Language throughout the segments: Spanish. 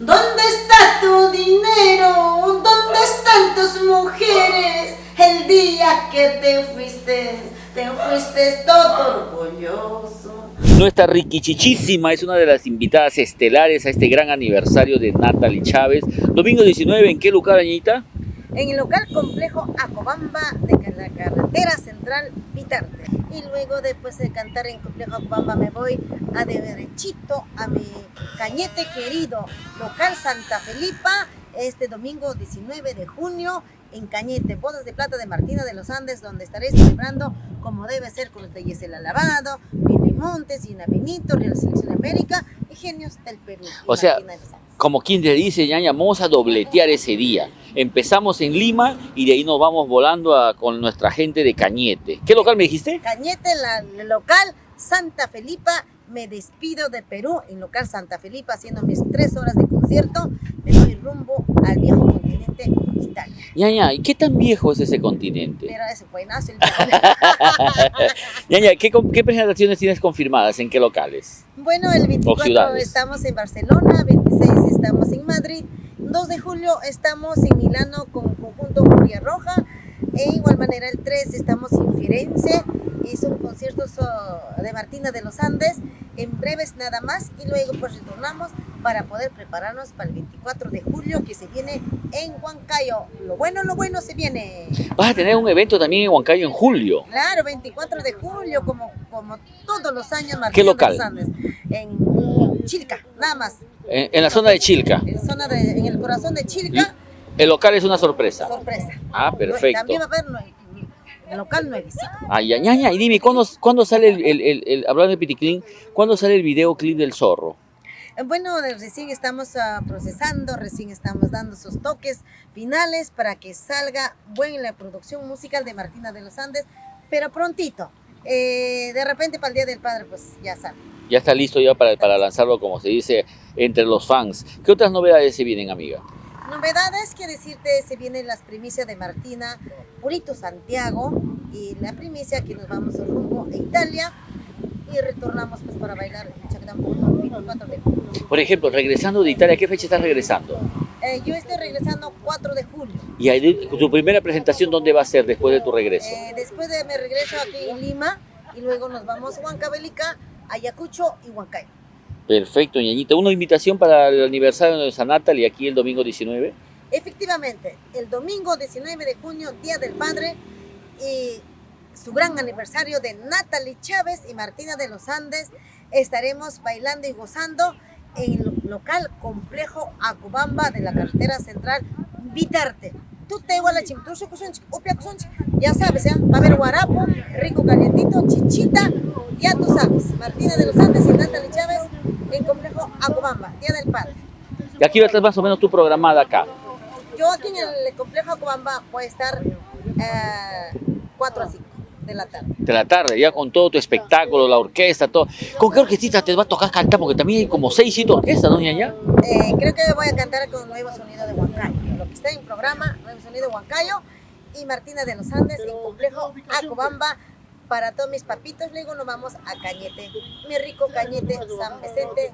¿Dónde está tu dinero? ¿Dónde están tus mujeres? El día que te fuiste todo orgulloso. Nuestra riquichichísima es una de las invitadas estelares a este gran aniversario de Natalie Chávez. Domingo 19, ¿en qué lugar, Añita? En el local complejo Acobamba de la carretera central Vitarte. Y luego después de cantar en complejo Acobamba me voy a de derechito a mi Cañete querido, local Santa Felipa, este domingo 19 de junio en Cañete, Bodas de Plata de Martina de los Andes, donde estaré celebrando como debe ser con los de Gisela Lavado, Billy Montes, Gina Benito, Real Selección América y Genios del Perú. O sea, como quien le dice, ñaña, vamos a dobletear ese día. Empezamos en Lima y de ahí nos vamos volando con nuestra gente de Cañete. ¿Qué local me dijiste? Cañete, el local Santa Felipa. Me despido de Perú en local Santa Felipa haciendo mis 3 horas de concierto. Me doy rumbo al viejo continente Italia. Ñaña, ¿y qué tan viejo es ese continente? Pero ese buenazo. Ñaña, ¿qué presentaciones tienes confirmadas? ¿En qué locales? Bueno, el 24 estamos en Barcelona, 26 estamos en Madrid, 2 de julio estamos en Milano con conjunto Furia Roja. E igual manera el 3 estamos en Firenze y son conciertos de Martina de los Andes en breves nada más y luego pues retornamos para poder prepararnos para el 24 de julio que se viene en Huancayo. Lo bueno se viene. Vas a tener un evento también en Huancayo en julio. Claro, 24 de julio como todos los años Martina ¿Qué local? de los Andes. En Chilca, nada más. En la zona de Chilca. En el corazón de Chilca. El local es una sorpresa. Sorpresa. Ah, perfecto. También va a haber el local nuevecito. Ay, ñaña, y dime, ¿cuándo sale hablando de Piticlín, cuándo sale el videoclip del Zorro? Bueno, recién estamos procesando, recién estamos dando sus toques finales para que salga buena la producción musical de Martina de los Andes, pero prontito. De repente para el Día del Padre, pues ya sale. Ya está listo ya para lanzarlo, como se dice, entre los fans. ¿Qué otras novedades se vienen, amiga? Novedades que decirte, se vienen las primicias de Martina, Purito Santiago y la primicia que nos vamos rumbo a Italia y retornamos pues para bailar en Chacdampunto el 24 de julio. Por ejemplo, regresando de Italia, ¿qué fecha estás regresando? Yo estoy regresando 4 de julio. ¿Y ahí, tu primera presentación dónde va a ser después de tu regreso? Después de mi regreso aquí en Lima y luego nos vamos a Huancavelica, Ayacucho y Huancayo. Perfecto, ñañita. ¿Una invitación para el aniversario de San Natalie aquí el domingo 19? Efectivamente, el domingo 19 de junio, Día del Padre, y su gran aniversario de Natalie Chávez y Martina de los Andes, estaremos bailando y gozando en el local complejo Acobamba de la carretera central Vitarte. Ya sabes, ¿ya? Va a haber guarapo, rico calientito, chichita, ya tú sabes, Martina de los Andes y Natalie Chávez en complejo Acobamba, Día del Padre. ¿Y aquí va a estar más o menos tu programada acá? Yo aquí en el complejo Acobamba voy a estar 4 a 5 de la tarde. De la tarde, ya con todo tu espectáculo, la orquesta, todo. ¿Con qué orquestita te va a tocar cantar? Porque también hay como 6 orquestas, ¿no, ñaña? Creo que voy a cantar con Nuevo Sonido de Huancayo. Lo que está en programa, Nuevo Sonido de Huancayo y Martina de los Andes en complejo Acobamba. Para todos mis papitos, luego nos vamos a Cañete, mi rico Cañete, San Vicente,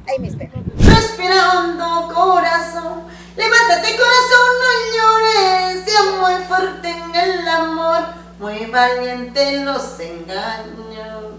ahí me espero. Respirando corazón, levántate corazón, no llores, sea muy fuerte en el amor, muy valiente en los engaños.